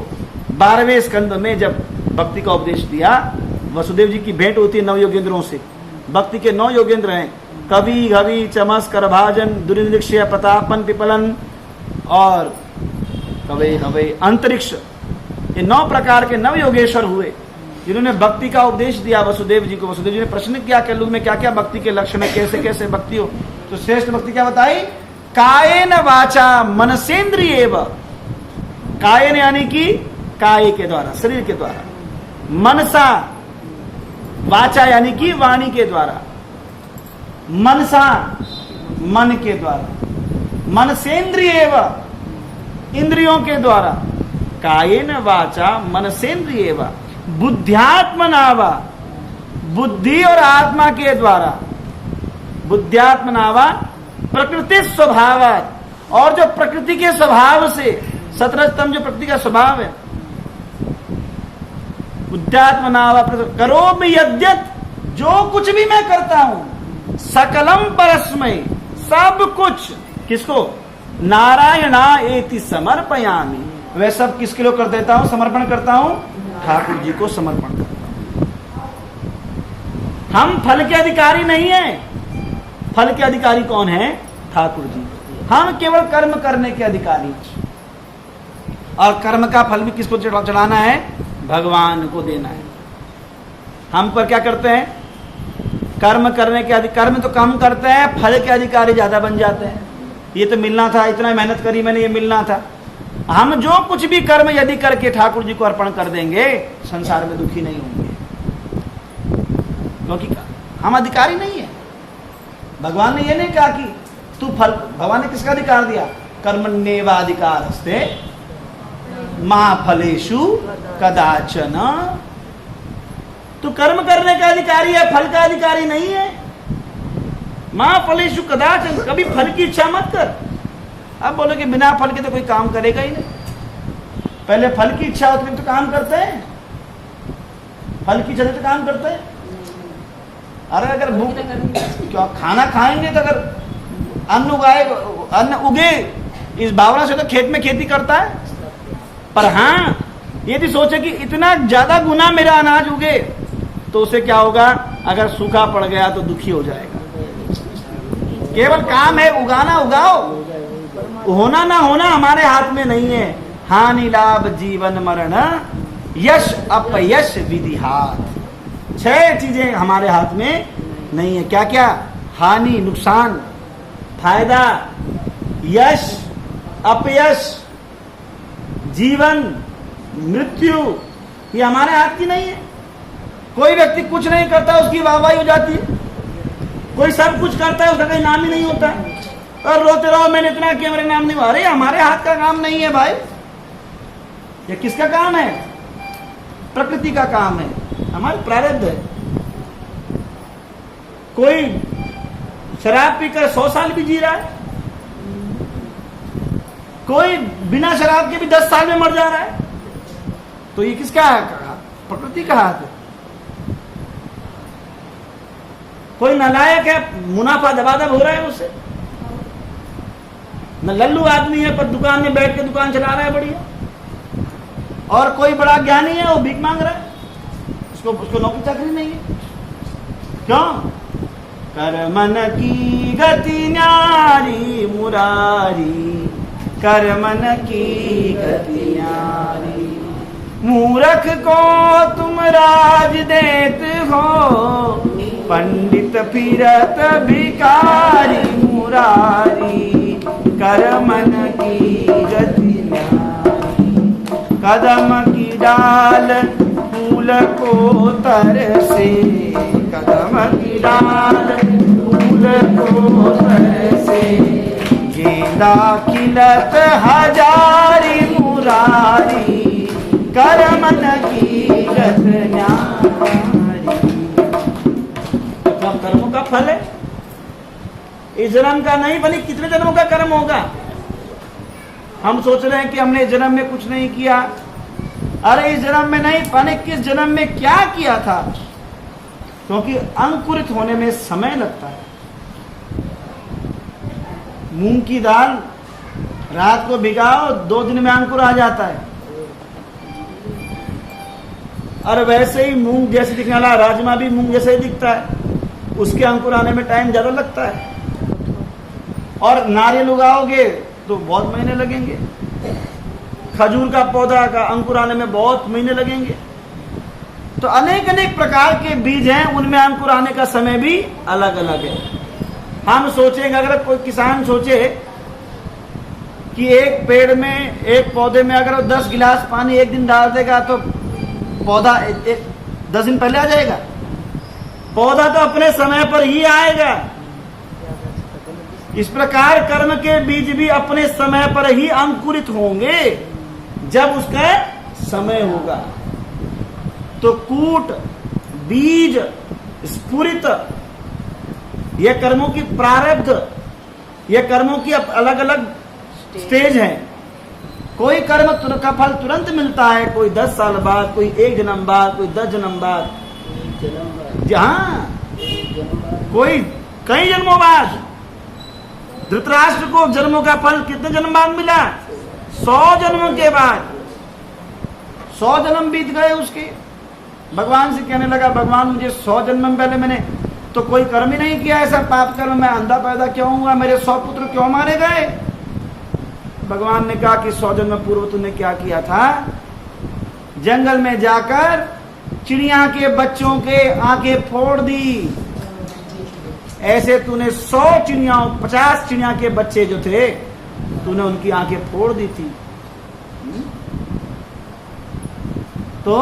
12वें स्कंद में जब भक्ति का उपदेश दिया, वसुदेव जी की भेंट होती है नव योगेंद्रों से। भक्ति के 9 योगेंद्र हैं, कवि, घवि, चमस, करभाजन, दुर्निरीक्ष्य, प्रतापन, पिपलन और कवि हवै अंतरिक्ष। ये 9 प्रकार के नव योगेश्वर हुए जिन्होंने भक्ति का उपदेश दिया वसुदेव जी को। वसुदेव जी ने प्रश्न किया कि लोग में क्या क्या भक्ति के लक्षण है, कैसे कैसे भक्ति हो। तो श्रेष्ठ भक्ति क्या बताई? कायेन वाचा मनसेन्द्रियेव। कायेन यानी कि काय के द्वारा, शरीर के द्वारा। मनसा, वाचा यानी कि वाणी के द्वारा। मनसा, मन के द्वारा। मनसेन्द्रियेव, इंद्रियों के द्वारा। कायेन वाचा मनसेन्द्रियेव बुद्ध्यात्मनावा, बुद्धि और आत्मा के द्वारा। बुद्ध्यात्मनावा प्रकृति स्वभावात्, और जो प्रकृति के स्वभाव से सतरजतम जो प्रकृति का स्वभाव है, बुद्ध्यात्म नावा करो भी यद्यत, जो कुछ भी मैं करता हूं, सकलम परस्मै, सब कुछ किसको, नारायणा एति समर्पयामि, वह सब किसके लिए कर देता हूं, समर्पण करता हूं, ठाकुर जी को समर्पण करता हूं। हम फल के अधिकारी नहीं हैं, फल के अधिकारी कौन है, ठाकुर जी। हम केवल कर्म करने के अधिकारी, और कर्म का फल भी किसको चढ़ाना है, भगवान को देना है। हम पर क्या करते हैं, कर्म करने के कर्म तो कम करते हैं, फल के अधिकारी ज्यादा बन जाते हैं। ये तो मिलना था, इतना मेहनत करी मैंने, ये मिलना था। हम जो कुछ भी कर्म यदि करके ठाकुर जी को अर्पण कर देंगे, संसार में दुखी नहीं होंगे, क्योंकि हम अधिकारी नहीं है। भगवान ने ये नहीं कहा कि तू फल, भगवान ने किसका अधिकार दिया, कर्मण्येवाधिकारस्ते मा फलेषु कदाचन। तू कर्म करने का अधिकारी है, फल का अधिकारी नहीं है। मां फलेषु कदाचन, कभी फल की इच्छा मत कर। अब बोलो कि बिना फल के तो कोई काम करेगा ही नहीं। पहले फल की इच्छा होती तो काम करते हैं, फल की इच्छा तो काम करते हैं। अरे अगर भूख, क्या खाना खाएंगे तो अगर अन्न उगाए, अन्न उगे, इस भावना से तो खेत में खेती करता है। पर हाँ, यदि सोचे कि इतना ज्यादा गुना मेरा अनाज उगे, तो उसे क्या होगा, अगर सूखा पड़ गया तो दुखी हो जाएगा। केवल काम है उगाना, उगाओ, होना ना होना हमारे हाथ में नहीं है। हानि लाभ जीवन मरण यश अपयश विधि हाथ, 6 चीजें हमारे हाथ में नहीं है। क्या क्या, हानि नुकसान, फायदा, यश अपयश, जीवन मृत्यु, ये हमारे हाथ की नहीं है। कोई व्यक्ति कुछ नहीं करता, उसकी वाहवाही हो जाती है। कोई सब कुछ करता है, उसका कोई नाम ही नहीं होता है, और रोते रहो मैंने इतना किया, मेरे नाम नहीं हुआ। अरे हमारे हाथ का काम नहीं है भाई, ये किसका काम है, प्रकृति का काम है, हमारे प्रारब्ध है। कोई शराब पीकर 100 साल भी जी रहा है, कोई बिना शराब के भी 10 साल में मर जा रहा है। तो ये किसका है, प्रकृति का हाथ है। कोई नालायक है, मुनाफा दबादब हो रहा है उससे। न लल्लू आदमी है, पर दुकान में बैठ के दुकान चला रहा है बढ़िया। और कोई बड़ा ज्ञानी है, वो भीख मांग रहा है, उसको नौकरी चाकरी नहीं है। क्यों, कर्मन की गति न्यारी मुरारी, कर्मन की गति न्यारी। मूर्ख को तुम राज देते हो, पंडित फिरत भिखारी मुरारी। कर्मन की गति न्यारी, कदम की डाल फूल को तरसे, कदम की डाल फूल को तरसे। गेंदा खिलत हजारी मुरारी, कर्मन की गति न्यारी। सब कर्मों का फल है, इस जन्म का नहीं, बल्कि कितने जन्मों का कर्म होगा। हम सोच रहे हैं कि हमने इस जन्म में कुछ नहीं किया। अरे इस जन्म में नहीं, पता किस जन्म में क्या किया था, क्योंकि अंकुरित होने में समय लगता है। मूंग की दाल रात को भिगाओ, 2 दिन में अंकुर आ जाता है। और वैसे ही मूंग जैसे दिखने वाला राजमा भी मूंग जैसे ही दिखता है, उसके अंकुर आने में टाइम ज्यादा लगता है। और नारियल उगाओगे तो बहुत महीने लगेंगे, खजूर का पौधा का अंकुर आने में बहुत महीने लगेंगे। तो अनेक अनेक प्रकार के बीज हैं, उनमें अंकुर आने का समय भी अलग अलग है। हम सोचेंगे, अगर कोई किसान सोचे कि एक पेड़ में, एक पौधे में अगर 10 गिलास पानी एक दिन डाल देगा तो पौधा 10 दिन पहले आ जाएगा। पौधा तो अपने समय पर ही आएगा। इस प्रकार कर्म के बीज भी अपने समय पर ही अंकुरित होंगे, जब उसका समय होगा। तो कूट, बीज, स्फुरित, यह कर्मों की प्रारब्ध, यह कर्मों की अलग अलग स्टेज हैं। कोई कर्म का फल तुरंत मिलता है, कोई 10 साल बाद, कोई 1 जन्म बाद, कोई 10 जन्म बाद, हाँ कोई कई जन्मों बाद। धृतराष्ट्र को जन्मों का फल कितने जन्म बाद मिला? 100 जन्मों के बाद। 100 जन्म बीत गए उसके। भगवान से कहने लगा, भगवान मुझे 100 जन्म पहले मैंने तो कोई कर्म ही नहीं किया, ऐसा पाप कर्म, मैं अंधा पैदा क्यों हुआ, मेरे 100 पुत्र क्यों मारे गए? भगवान ने कहा कि 100 जन्म पूर्व तूने क्या किया था? जंगल में जाकर चिड़िया के बच्चों के आंखें फोड़ दी। ऐसे तूने 100 चिड़िया, 50 चिड़िया के बच्चे जो थे, तूने उनकी आंखें फोड़ दी थी। तो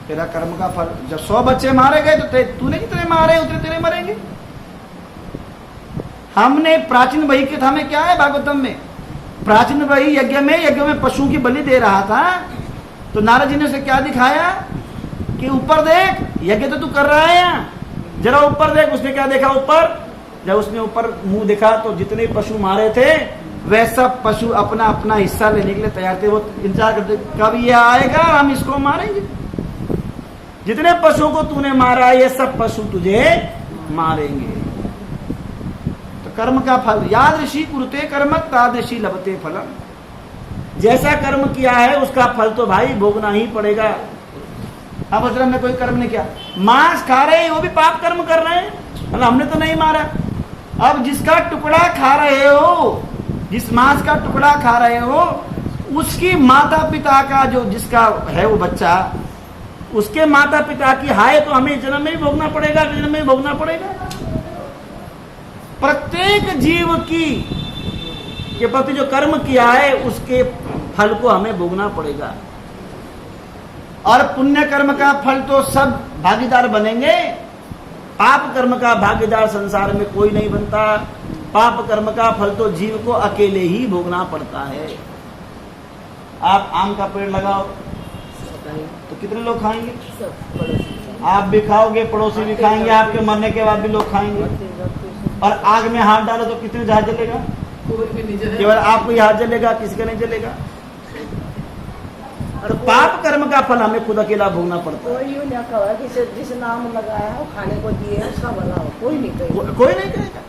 तेरा कर्म का फल, जब 100 बच्चे मारे गए तो तूने कितने मारे, उतने तेरे मरेंगे। हमने प्राचीन वही के हमें क्या है भागवतम में, प्राचीन वही यज्ञ में पशु की बलि दे रहा था, तो नारद जी ने उसे क्या दिखाया कि ऊपर देख, यज्ञ तो तू कर रहा है यहाँ, जरा ऊपर देख। उसने क्या देखा ऊपर? जब उसने ऊपर मुंह देखा तो जितने पशु मारे थे वह सब पशु अपना अपना हिस्सा लेने के लिए तैयार थे। वो इंतजार करते कब ये आएगा, हम इसको मारेंगे। जितने पशुओं को तूने मारा ये सब पशु तुझे मारेंगे। तो कर्म का फल, यादृशी कुरुते कर्म तादृशी लभते फलम। जैसा कर्म किया है उसका फल तो भाई भोगना ही पड़ेगा। अब हजरत ने कोई कर्म नहीं किया, मांस खा रहे हैं वो भी पाप कर्म कर रहे हैं, मतलब हमने तो नहीं मारा। अब जिसका टुकड़ा खा रहे हो, जिस मांस का टुकड़ा खा रहे हो, उसकी माता पिता का जो जिसका है वो बच्चा, उसके माता पिता की हाय तो हमें जन्म में ही भोगना पड़ेगा, जन्म में ही भोगना पड़ेगा। प्रत्येक जीव की के प्रति जो कर्म किया है उसके फल को हमें भोगना पड़ेगा। और पुण्य कर्म का फल तो सब भागीदार बनेंगे, पाप कर्म का भागीदार संसार में कोई नहीं बनता। पाप कर्म का फल तो जीव को अकेले ही भोगना पड़ता है। आप आम का पेड़ लगाओ तो कितने लोग खाएंगे? आप भी खाओगे, पड़ोसी भी खाएंगे, आपके मरने के बाद भी लोग खाएंगे। और आग में हाथ डालो तो कितने जहाज जलेगा? केवल आपको ही हाथ जलेगा, किसी का नहीं जलेगा। और पाप कर्म का फल हमें खुद अकेला भोगना पड़ता है। कोई नहीं कहा, जिस नाम लगाया है खाने को दिए उसका भला हो, कोई नहीं कहेगा, कोई नहीं कहेगा।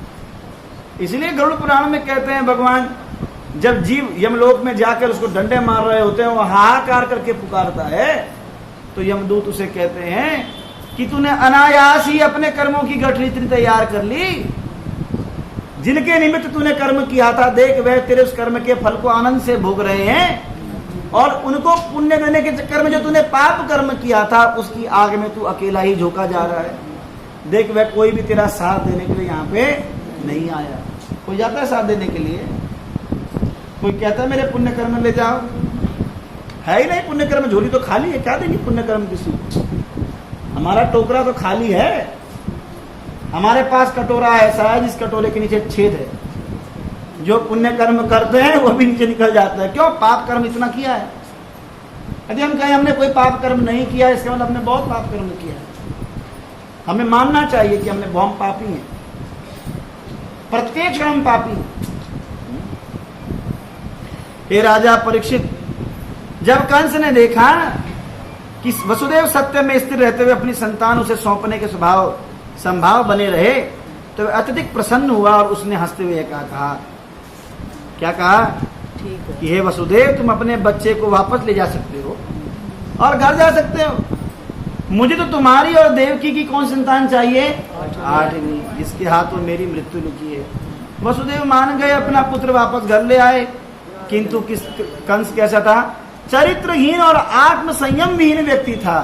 इसलिए गरुड़ पुराण में कहते हैं भगवान जब जीव यमलोक में जाकर उसको डंडे मार रहे होते हैं, वो हाहाकार करके पुकारता है, तो यमदूत उसे कहते हैं कि तूने अनायास ही अपने कर्मों की गठरी तैयार कर ली। जिनके निमित्त तूने कर्म किया था, देख वह तेरे उस कर्म के फल को आनंद से भोग रहे हैं। और उनको पुण्य देने के चक्कर में जो तूने पाप कर्म किया था उसकी आग में तू अकेला ही झोंका जा रहा है। देख वह कोई भी तेरा साथ देने के लिए यहाँ पे नहीं आया। कोई जाता है साथ देने के लिए? कोई कहता है मेरे पुण्य कर्म ले जाओ? है ही नहीं पुण्य कर्म, झोली तो खाली है, क्या देंगे पुण्य कर्म किसी को? हमारा टोकरा तो खाली है। हमारे पास कटोरा ऐसा है जिस कटोरे के नीचे छेद है, जो पुण्य कर्म करते हैं वो भी नीचे निकल जाता है। क्यों? पाप कर्म इतना किया है। यदि हम कहें हमने कोई पाप कर्म नहीं किया, इसके मतलब हमने बहुत पाप कर्म किया है। हमें मानना चाहिए कि हमने बहुत पापी हैं, प्रत्येक क्षण पापी हैं। हे राजा परीक्षित, जब कंस ने देखा कि वसुदेव सत्य में स्थिर रहते हुए अपनी संतान उसे सौंपने के संभाव बने रहे, तो अत्यधिक प्रसन्न हुआ और उसने हंसते हुए कहा, क्या कहा कि हे वसुदेव, तुम अपने बच्चे को वापस ले जा सकते हो और घर जा सकते हो। मुझे तो तुम्हारी और देवकी की कौन संतान चाहिए? 8वीं, जिसके हाथों मेरी मृत्यु लिखी है। वसुदेव मान गए, अपना पुत्र वापस घर ले आए। किंतु कंस कैसा था? चरित्रहीन और आत्म संयम विहीन व्यक्ति था।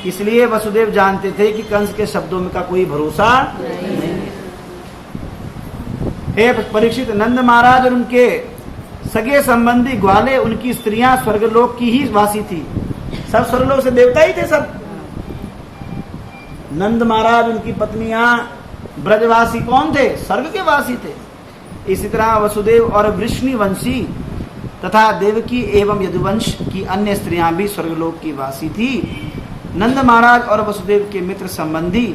इसलिए वसुदेव जानते थे कि कंस के शब्दों में का कोई भरोसा नहीं। हे परीक्षित, नंद महाराज और उनके सगे संबंधी ग्वाले, उनकी स्त्रियां स्वर्गलोक की ही वासी थी। सब स्वर्गलोक से देवता ही थे सब। नंद महाराज, उनकी पत्नियां ब्रजवासी कौन थे? स्वर्ग के वासी थे। इसी तरह वसुदेव और वृष्णिवंशी तथा देवकी एवं यदुवंश की अन्य स्त्रियां भी स्वर्गलोक की वासी थी। नंद महाराज और वसुदेव के मित्र संबंधी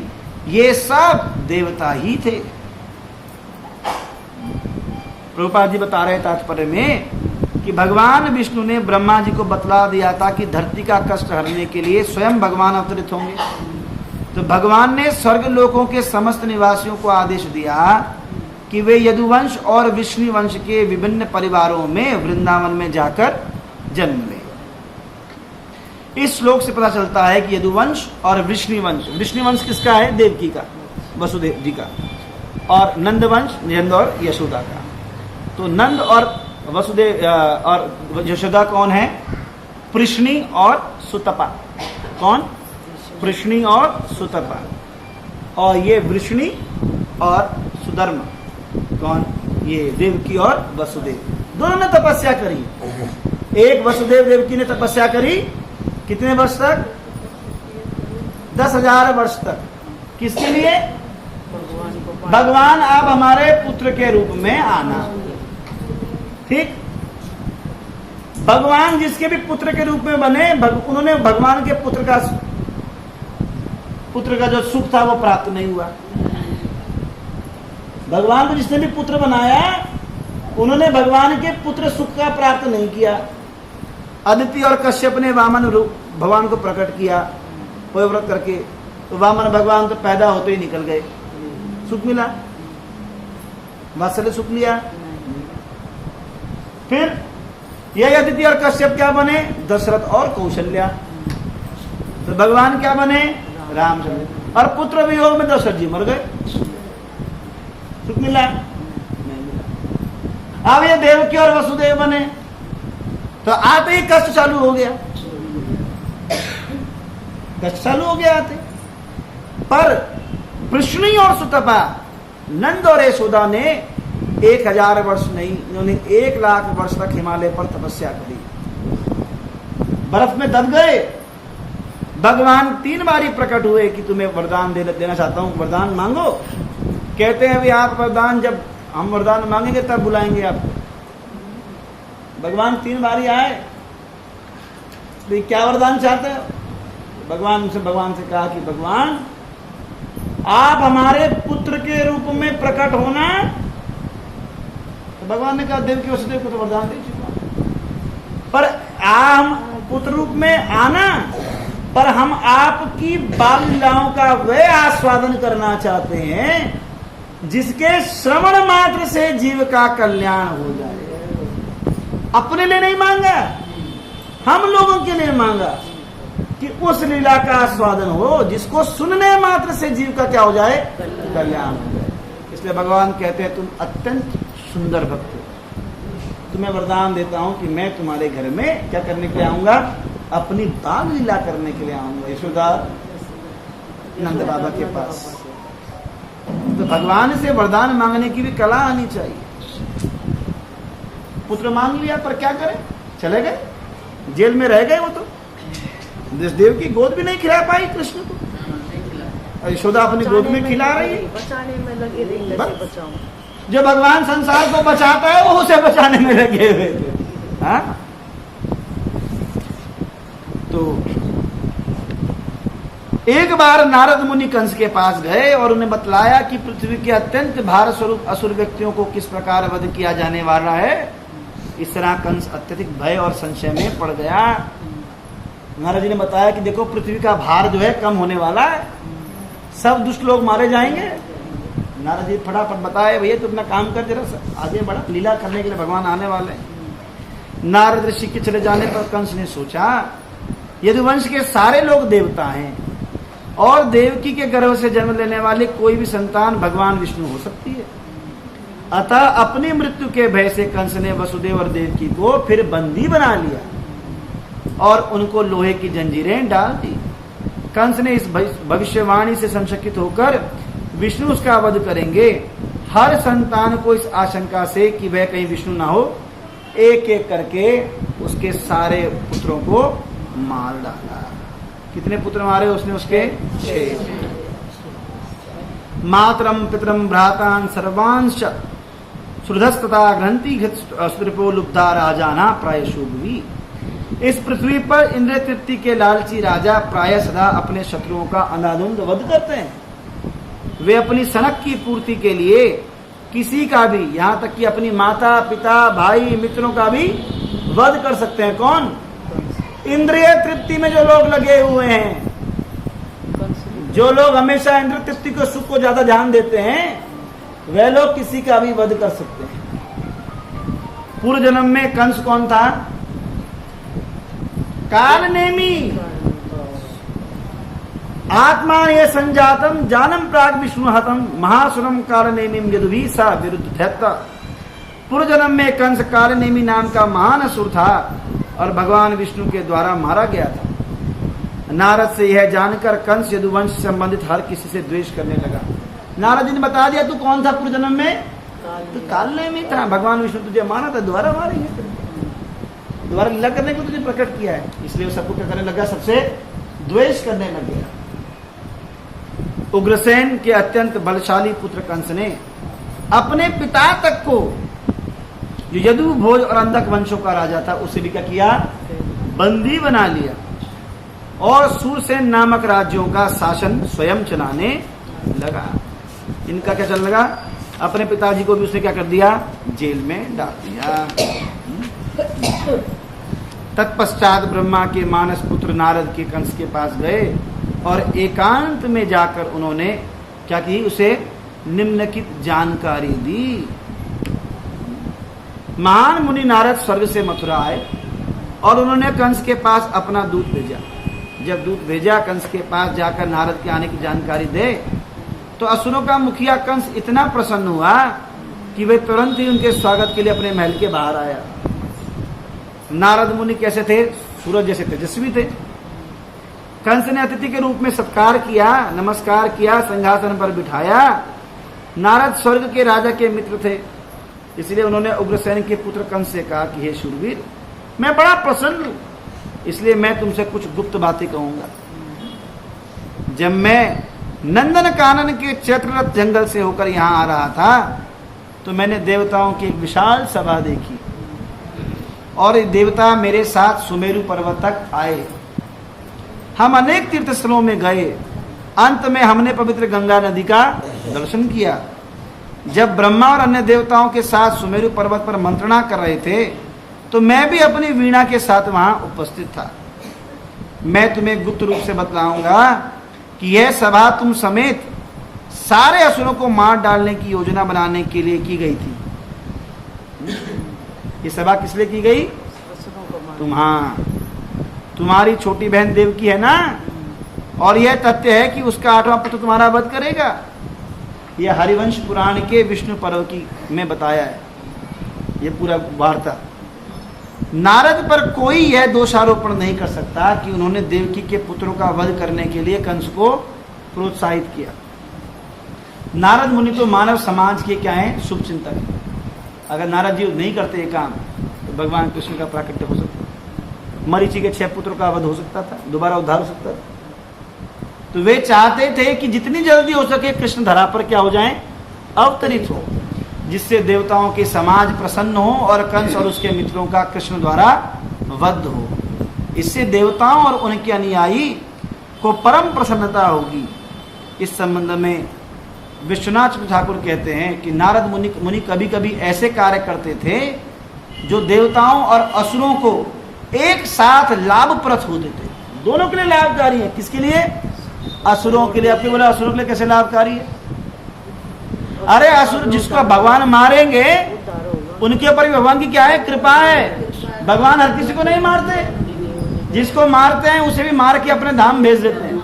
ये सब देवता ही थे। प्रभुपाद जी बता रहे तात्पर्य में कि भगवान विष्णु ने ब्रह्मा जी को बतला दिया था कि धरती का कष्ट हरने के लिए स्वयं भगवान अवतरित होंगे। तो भगवान ने स्वर्ग लोकों के समस्त निवासियों को आदेश दिया कि वे यदुवंश और विष्णु वंश के विभिन्न परिवारों में वृंदावन में जाकर जन्म लें। इस श्लोक से पता चलता है कि यदुवंश और विष्णु वंश किसका है? देवकी का, वसुदेव जी का, और नंद वंश नंद और यशोदा का। तो नंद और वसुदेव और यशोदा कौन है? पृश्नी और सुतपा। कौन? पृश्नी और सुतपा। और ये वृष्णि और सुधर्मा। कौन? ये देवकी और वसुदेव। दोनों ने तपस्या करी। एक वसुदेव देवकी ने तपस्या करी कितने वर्ष तक? 10,000 वर्ष तक। किसके लिए? भगवान आप हमारे पुत्र के रूप में आना। ठीक। भगवान जिसके भी पुत्र के रूप में बने, उन्होंने भगवान के पुत्र का जो सुख था वो प्राप्त नहीं हुआ। भगवान को जिसने भी पुत्र बनाया, उन्होंने भगवान के पुत्र सुख का प्राप्त नहीं किया। अदिति और कश्यप ने वामन रूप भगवान को प्रकट किया पतिव्रत करके, तो वामन भगवान तो पैदा होते ही निकल गए। सुख मिला? वात्सल्य सुख लिया। फिर ये अदिति और कश्यप क्या बने? दशरथ और कौशल्या। तो भगवान क्या बने? रामचंद्र। और पुत्र वियोग में दशरथ जी मर गए। सुख मिला? नहीं मिला। अब ये देवकी और वसुदेव बने, तो आते ही कष्ट चालू हो गया। कष्ट चालू हो गया आते। पर पृश्नी और सुतपा, नंद और यशोदा ने 1000 वर्ष नहीं, उन्होंने 1,00,000 वर्ष तक हिमालय पर तपस्या करी। बर्फ में दब गए। भगवान 3 बारी प्रकट हुए कि तुम्हें वरदान देना चाहता हूं, वरदान मांगो। कहते हैं अभी आप वरदान, जब हम वरदान मांगेंगे तब बुलाएंगे आपको। भगवान 3 बारी आए। तो क्या वरदान चाहते हो? भगवान से कहा कि भगवान आप हमारे पुत्र के रूप में प्रकट होना। तो भगवान ने कहा देवकी वसुदेव को तो वरदान दे चुका, पर हम पुत्र रूप में आना, पर हम आपकी बाल लीलाओं का वह आस्वादन करना चाहते हैं जिसके श्रवण मात्र से जीव का कल्याण हो जाए। अपने लिए नहीं मांगा, हम लोगों के लिए मांगा कि उस लीला का आस्वादन हो जिसको सुनने मात्र से जीव का क्या हो जाए? कल्याण हो जाए। इसलिए भगवान कहते हैं तुम अत्यंत सुंदर भक्त हो, तुम्हें वरदान देता हूं कि मैं तुम्हारे घर में क्या करने के लिए आऊंगा? अपनी बाल लीला करने के लिए आऊंगा। यशोदा नंद बाबा के पास। तो भगवान से वरदान मांगने की भी कला आनी चाहिए। पुत्र मांग लिया, पर क्या करें? चले गए, जेल में रह गए। वो तो देव की गोद भी नहीं खिला पाई कृष्ण को। यशोदा अपनी गोद में खिला रही है। बचाने में लगे रही, कैसे बचाऊं? जो भगवान संसार को बचाता है वो उसे बचाने में लगे हुए थे। हाँ? तो एक बार नारद मुनि कंस के पास गए और उन्हें बतलाया कि पृथ्वी के अत्यंत भार स्वरूप असुर व्यक्तियों को किस प्रकार वध किया जाने वाला है। इस तरह कंस अत्यधिक भय और संशय में पड़ गया। नारद जी ने बताया कि देखो पृथ्वी का भार जो है कम होने वाला है, सब दुष्ट लोग मारे जाएंगे। नारद जी फटाफट बताए भैया तू अपना काम कर, जरा आगे बढ़ा, लीला करने के लिए भगवान आने वाले हैं। नारद ऋषि के चले जाने पर कंस ने सोचा यदुवंश के सारे लोग देवता हैं और देवकी के गर्भ से जन्म लेने वाले कोई भी संतान भगवान विष्णु हो सकती है। अतः अपनी मृत्यु के भय से कंस ने वसुदेव और देवकी को फिर बंदी बना लिया और उनको लोहे की जंजीरें डाल दी। कंस ने इस भविष्यवाणी से संशकित होकर विष्णु उसका वध करेंगे, हर संतान को इस आशंका से कि वह कहीं विष्णु ना हो, एक एक करके उसके सारे पुत्रों को मार डाला। कितने पुत्र मारे उसने? उसके 6। मातरम पितरम भ्रातान सर्वांश सुहृदस्तथा ग्रंथि घृतो लुब्धा राजाना प्रायशो भुवि। इस पृथ्वी पर इंद्र तृप्ति के लालची राजा प्राय सदा अपने शत्रुओं का अंधाधुंध वध करते हैं। वे अपनी सनक की पूर्ति के लिए किसी का भी, यहाँ तक कि अपनी माता पिता भाई मित्रों का भी वध कर सकते हैं। कौन? इंद्रिय तृप्ति में जो लोग लगे हुए हैं, जो लोग हमेशा इंद्रिय तृप्ति को, सुख को ज्यादा ध्यान देते हैं, वे लोग किसी का भी वध कर सकते हैं। पूर्व जन्म में कंस कौन था? कालनेमी। आत्मा ये संजातम जानम प्राग विष्णु हतम महासुरम कालनेमीम यदुभी सा विरुद्ध धैत्य। पूर्व जन्म में कंस कालनेमी नाम का महान असुर था और भगवान विष्णु के द्वारा मारा गया था। नारद से यह जानकर कंस यदुवंश से संबंधित हर किसी से द्वेष करने लगा। नारद जी ने बता दिया तू कौन था पूर्व जन्म में? तो कालनेमी था। भगवान विष्णु तुझे मारा था, दोबारा मारेंगे, दोबारा लीला करने को तुझे प्रकट किया है, इसलिए वो सबको क्या करने लगा? सबसे द्वेष करने लग गया। उग्रसेन के अत्यंत बलशाली पुत्र कंस ने अपने पिता तक को, जो यदु भोज और अंधक वंशों का राजा था, उसे भी क्या किया? बंदी बना लिया और सूरसेन नामक राज्यों का शासन स्वयं चलाने लगा। इनका क्या चलने लगा? अपने पिताजी को भी उसने क्या कर दिया? जेल में डाल दिया। तत्पश्चात ब्रह्मा के मानस पुत्र नारद के कंस के पास गए और एकांत में जाकर उन्होंने क्या की? उसे निम्नलिखित जानकारी दी। महान मुनि नारद स्वर्ग से मथुरा आए और उन्होंने कंस के पास अपना दूत भेजा। जब दूत भेजा कंस के पास जाकर नारद के आने की जानकारी दे, तो असुरों का मुखिया कंस इतना प्रसन्न हुआ कि वे तुरंत ही उनके स्वागत के लिए अपने महल के बाहर आया। नारद मुनि कैसे थे? सूरज जैसे तेजस्वी थे। कंस ने अतिथि के रूप में सत्कार किया, नमस्कार किया, सिंहासन पर बिठाया। नारद स्वर्ग के राजा के मित्र थे, इसलिए उन्होंने उग्रसेन के पुत्र कंस से कहा कि हे शूरवीर, मैं बड़ा प्रसन्न हूं, इसलिए मैं तुमसे कुछ गुप्त बातें कहूंगा। जब मैं नंदन कानन के चैत्ररथ जंगल से होकर यहां आ रहा था, तो मैंने देवताओं की एक विशाल सभा देखी और ये देवता मेरे साथ सुमेरु पर्वत तक आए। हम अनेक तीर्थ स्थलों में गए। अंत में हमने पवित्र गंगा नदी का दर्शन किया। जब ब्रह्मा और अन्य देवताओं के साथ सुमेरु पर्वत पर मंत्रणा कर रहे थे, तो मैं भी अपनी वीणा के साथ वहां उपस्थित था। मैं तुम्हें गुप्त रूप से बतलाऊंगा कि यह सभा तुम समेत सारे असुरों को मार डालने की योजना बनाने के लिए की गई थी। ये सभा किस लिए की गई? तुम्हारी छोटी बहन देवकी है ना, और यह तथ्य है कि उसका 8वां पुत्र तुम्हारा वध करेगा। यह हरिवंश पुराण के विष्णु पर्व की में बताया है ये पूरा वार्ता। नारद पर कोई यह दोषारोपण नहीं कर सकता कि उन्होंने देवकी के पुत्रों का वध करने के लिए कंस को प्रोत्साहित किया। नारद मुनि तो मानव समाज के क्या है? शुभ चिंतक है। अगर नारद जी नहीं करते ये काम, तो भगवान कृष्ण का प्राकट्य हो सकता, मरीचि के 6 पुत्रों का वध हो सकता था, दोबारा उद्धार हो सकता था। तो वे चाहते थे कि जितनी जल्दी हो सके कृष्ण धरा पर क्या हो जाएं? अवतरित हो, जिससे देवताओं के समाज प्रसन्न हो और कंस और उसके मित्रों का कृष्ण द्वारा वध हो। इससे देवताओं और उनके अनुयायी को परम प्रसन्नता होगी। इस संबंध में विश्वनाथ ठाकुर कहते हैं कि नारद मुनि कभी कभी ऐसे कार्य करते थे जो देवताओं और असुरों को एक साथ लाभप्रद हो देते, दोनों के लिए लाभकारी है। किसके लिए? असुरों के लिए। आपने बोला असुरों के लिए कैसे लाभकारी है? अरे असुर जिसको भगवान मारेंगे उनके ऊपर भी भगवान की क्या है? कृपा है। भगवान हर किसी को नहीं मारते, जिसको मारते हैं उसे भी मार के अपने धाम भेज देते हैं।